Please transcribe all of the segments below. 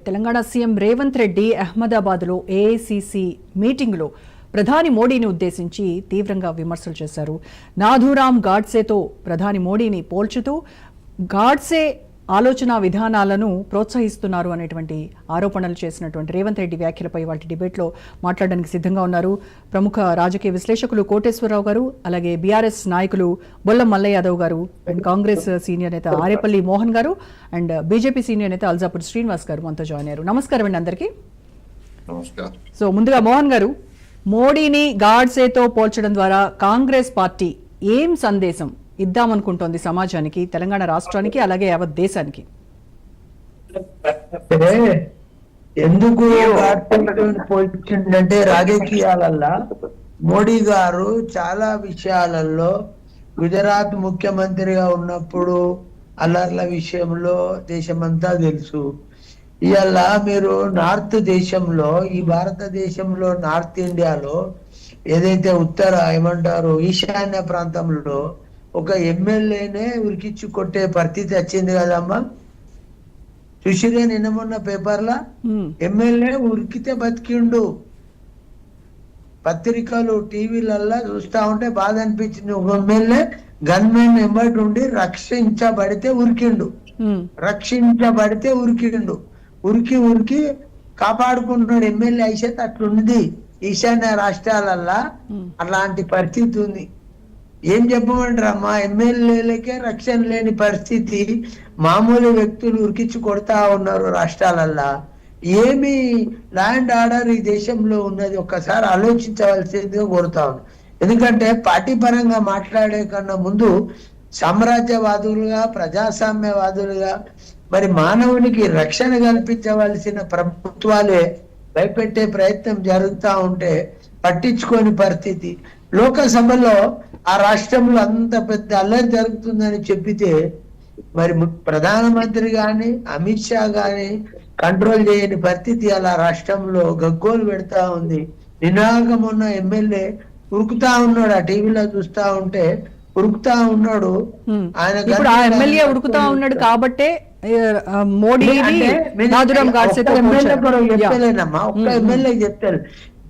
Telangana CM Revanth Reddy అహ్మదాబాద్లో AICC మీటింగ్లో ప్రధాని మోడీని ఉద్దేశించి తీవ్రంగా విమర్శలు చేశారు. నాథూరామ్ గాడ్సేతో ప్రధాని మోడీని పోల్చుతూ గాడ్సే ఆలోచన విధానాలను ప్రోత్సహిస్తున్నారు అనేటువంటి ఆరోపణలు చేసినటువంటి రేవంత్ రెడ్డి వ్యాఖ్యలపై వాటి డిబేట్లో మాట్లాడడానికి సిద్ధంగా ఉన్నారు ప్రముఖ రాజకీయ విశ్లేషకులు కోటేశ్వరరావు గారు, అలాగే బీఆర్ఎస్ నాయకులు బొల్లం మల్లయ్య యాదవ్ గారు, అండ్ కాంగ్రెస్ సీనియర్ నేత ఆరేపల్లి మోహన్ గారు, అండ్ బీజేపీ సీనియర్ నేత అల్జాపూర్ శ్రీనివాస్ గారు మనతో జాయిన్ అయ్యారు. నమస్కారం అండి అందరికీ. సో ముందుగా మోహన్ గారు, మోడీని గాడ్సేతో పోల్చడం ద్వారా కాంగ్రెస్ పార్టీ ఏం సందేశం ఇద్దామనుకుంటోంది సమాజానికి, తెలంగాణ రాష్ట్రానికి, అలాగే యావత్ దేశానికి? ఎందుకు పోల్చిందంటే రాజకీయాలల్లో మోడీ గారు చాలా విషయాలలో గుజరాత్ ముఖ్యమంత్రిగా ఉన్నప్పుడు అల్లర్ల విషయంలో దేశమంతా తెలుసు. ఇవాళ మీరు నార్త్ దేశంలో, ఈ భారతదేశంలో నార్త్ ఇండియాలో ఏదైతే ఏమంటారు ఈశాన్య ప్రాంతంలో ఒక ఎమ్మెల్యేనే ఉరికిచ్చి కొట్టే పరిస్థితి వచ్చింది కదమ్మా. చూసిరే నిన్న మొన్న పేపర్లా ఎమ్మెల్యే ఉరికితే బతికిండు. పత్రికలు టీవీలల్లా చూస్తా ఉంటే బాధ అనిపించింది. ఒక ఎమ్మెల్యే గన్మెన్ ఎంబడి ఉండి రక్షించబడితే ఉరికిండు. ఉరికి కాపాడుకుంటున్నాడు ఎమ్మెల్యే. అయితే అట్లుంది ఈశాన్య రాష్ట్రాలల్లా, అలాంటి పరిస్థితి ఉంది. ఏం చెప్పమంటారమ్మా, ఎమ్మెల్యేలకే రక్షణ లేని పరిస్థితి, మామూలు వ్యక్తులు ఉరికించి కొడతా ఉన్నారు రాష్ట్రాలల్లా. ఏమి ల్యాండ్ ఆర్డర్ ఈ దేశంలో ఉన్నది ఒక్కసారి ఆలోచించవలసిందిగా కోరుతా ఉన్నాను. ఎందుకంటే పార్టీ పరంగా మాట్లాడే కన్నా ముందు సామ్రాజ్యవాదులుగా, ప్రజాస్వామ్యవాదులుగా మరి మానవునికి రక్షణ కల్పించవలసిన ప్రభుత్వాలే భయపెట్టే ప్రయత్నం జరుగుతూ ఉంటే పట్టించుకోని పరిస్థితి. లోకసభలో ఆ రాష్ట్రంలో అంత పెద్ద అల్లరి జరుగుతుందని చెప్పితే మరి ప్రధానమంత్రి గాని అమిత్ షా గాని కంట్రోల్ చేయని పరిస్థితి అలా రాష్ట్రంలో గగ్గోలు పెడతా ఉంది. నినాక మొన్న ఎమ్మెల్యే ఉరుకుతా ఉన్నాడు, ఆ టీవీలో చూస్తా ఉంటే ఉరుకుతా ఉన్నాడు. ఆయన ఎమ్మెల్యే ఉరుకుతా ఉన్నాడు కాబట్టే మోడీ చెప్పలేనమ్మా, ఒక్క ఎమ్మెల్యే చెప్తారు.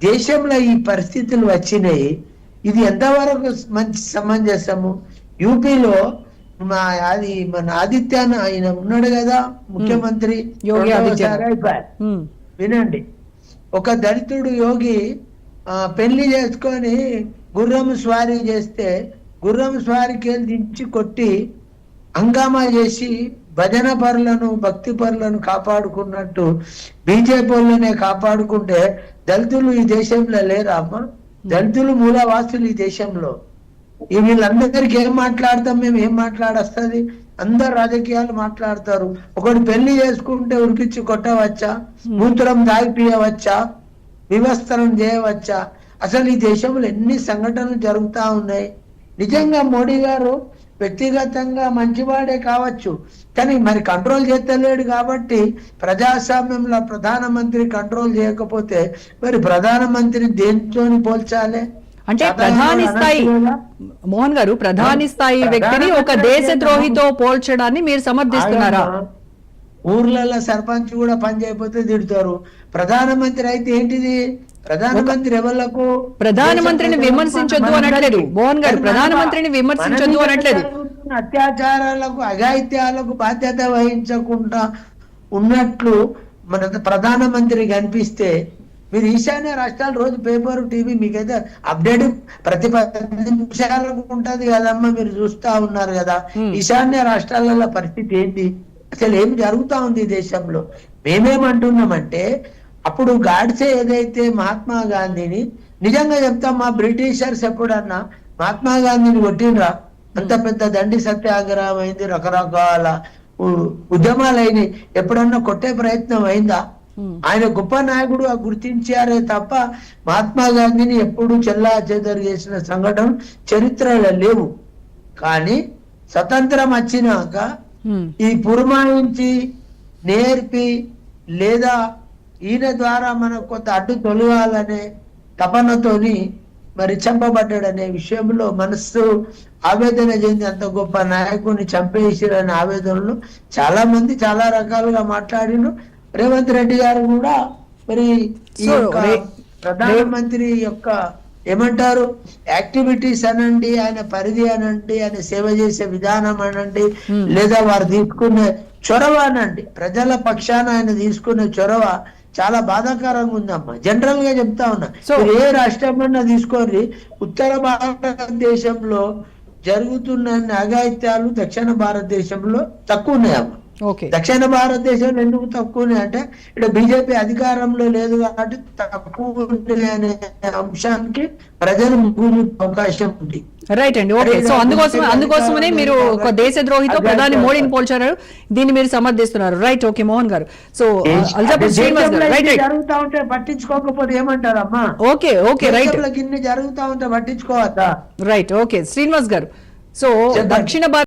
దేశంలో ఈ పరిస్థితులు వచ్చినాయి, ఇది ఎంతవరకు మంచి సమంజసము? యూపీలో అది మన ఆదిత్యాన ఆయన ఉన్నాడు కదా ముఖ్యమంత్రి, వినండి, ఒక దళితుడు యోగి పెళ్లి చేసుకొని గుర్రం స్వారీ చేస్తే గుర్రం స్వారీకి దించి కొట్టి హంగామా చేసి భజన పరులను, భక్తి పరులను కాపాడుకున్నట్టు బీజేపీ వాళ్ళనే కాపాడుకుంటే దళితులు ఈ దేశంలో లేరా అమ్మా? దళితులు మూలవాసులు ఈ దేశంలో. వీళ్ళందరికీ ఏం మాట్లాడతాం మేము, ఏం మాట్లాడొస్తుంది? అందరు రాజకీయాలు మాట్లాడతారు. ఒకటి పెళ్లి చేసుకుంటే ఉరికిచ్చి కొట్టవచ్చా? మూత్రం దాగిపియవచ్చా? వివస్త్రం చేయవచ్చా? అసలు ఈ దేశంలో ఎన్ని సంఘటనలు జరుగుతా ఉన్నాయి. నిజంగా మోడీ గారు వ్యక్తిగతంగా మంచివాడే కావచ్చు, కానీ మరి కంట్రోల్ చేస్తలేడు. కాబట్టి ప్రజాస్వామ్యంలో ప్రధానమంత్రి కంట్రోల్ చేయకపోతే మరి ప్రధానమంత్రి దేనితో పోల్చాలి? అంటే ప్రధాని స్థాయి మోహన్ గారు, ప్రధాని స్థాయి వ్యక్తిని ఒక దేశ ద్రోహితో పోల్చడాన్ని మీరు సమర్థిస్తున్నారా? ఊర్లలో సర్పంచ్ కూడా పని చేయకపోతే తిడతారు. ప్రధానమంత్రి అయితే ఏంటిది? ప్రధానమంత్రి ఎవరికి? ప్రధానమంత్రిని విమర్శించొద్దు అనట్లేదు మోహన్ గారు, ప్రధానమంత్రిని విమర్శించొద్దు అనట్లేదు. అత్యాచారాలకు, అఘాయిత్యాలకు బాధ్యత వహించకుండా ఉన్నట్లు మన ప్రధానమంత్రి కనిపిస్తే, మీరు ఈశాన్య రాష్ట్రాలు రోజు పేపర్ టీవీ మీకైతే అప్డేట్ ప్రతి 10 నిమిషాలకు ఉంటది కదమ్మా, మీరు చూస్తా ఉన్నారు కదా. ఈశాన్య రాష్ట్రాలలో పరిస్థితి ఏంటి, అసలు ఏం జరుగుతా ఉంది ఈ దేశంలో? మేమేమంటున్నామంటే, అప్పుడు గాడ్సే ఏదైతే మహాత్మా గాంధీని, నిజంగా చెప్తాం, మా బ్రిటిషర్స్ ఎప్పుడన్నా మహాత్మా గాంధీని కొట్టినరా? అంత పెద్ద దండి సత్యాగ్రహం అయింది, రకరకాల ఉద్యమాలు అయినాయి, ఎప్పుడన్నా కొట్టే ప్రయత్నం అయిందా? ఆయన గొప్ప నాయకుడు గుర్తించారే తప్ప మహాత్మా గాంధీని ఎప్పుడు చెల్లా చెదరు చేసిన సంఘటన చరిత్రలో లేవు. కానీ స్వతంత్రం వచ్చినాక ఈ పురమాయించి నేర్పి లేదా ఈయన ద్వారా మనకు కొంత అడ్డు తొలగాలనే తపనతోని మరి చంపబడ్డాడనే విషయంలో మనస్సు ఆవేదన చెంది, అంత గొప్ప నాయకుడిని చంపేసిరనే ఆవేదనలు చాలా మంది చాలా రకాలుగా మాట్లాడిను. రేవంత్ రెడ్డి గారు కూడా మరి ఈ So, యొక్క ప్రధానమంత్రి యొక్క ఏమంటారు యాక్టివిటీస్ అనండి, ఆయన పరిధి అనండి, ఆయన సేవ చేసే విధానం అనండి, లేదా వారు తీసుకునే చొరవ అనండి, ప్రజల పక్షాన ఆయన తీసుకునే చొరవ చాలా బాధాకరంగా ఉందమ్మా. జనరల్ గా చెప్తా ఉన్నా, మీరు ఏ రాష్ట్రమన్నా తీసుకోండి, ఉత్తర భారతదేశంలో జరుగుతున్న అఘాయిత్యాలు దక్షిణ భారతదేశంలో తక్కువ ఉన్నాయమ్మా. ఓకే, దక్షిణ భారతదేశంలో ఎందుకు తక్కువనే అంటే ఇక్కడ బీజేపీ అధికారంలో లేదు కాబట్టి తక్కువ ఉంది అనే అంశానికి ప్రజలు ముగ్గురు అవకాశం ఉంది. రైట్ అండి. ఓకే, సో అందుకోసమనే మీరు ఒక దేశద్రోహితో ప్రధాని మోడీని పోల్చారు, దీన్ని మీరు సమర్థిస్తున్నారు. రైట్, ఓకే మోహన్ గారు. సో అల్జాపూర్ శ్రీనివాస్ గారు, రైట్ రైట్, జరుగుతా ఉంటే పట్టించుకోకపోతే ఏమంటారమ్మా? ఓకే ఓకే రైట్, ఇన్ని జరుగుతా ఉంటే పట్టించుకోవద్దా? రైట్, ఓకే శ్రీనివాస్ గారు. సో చెప్పండి. దక్షిణ భారత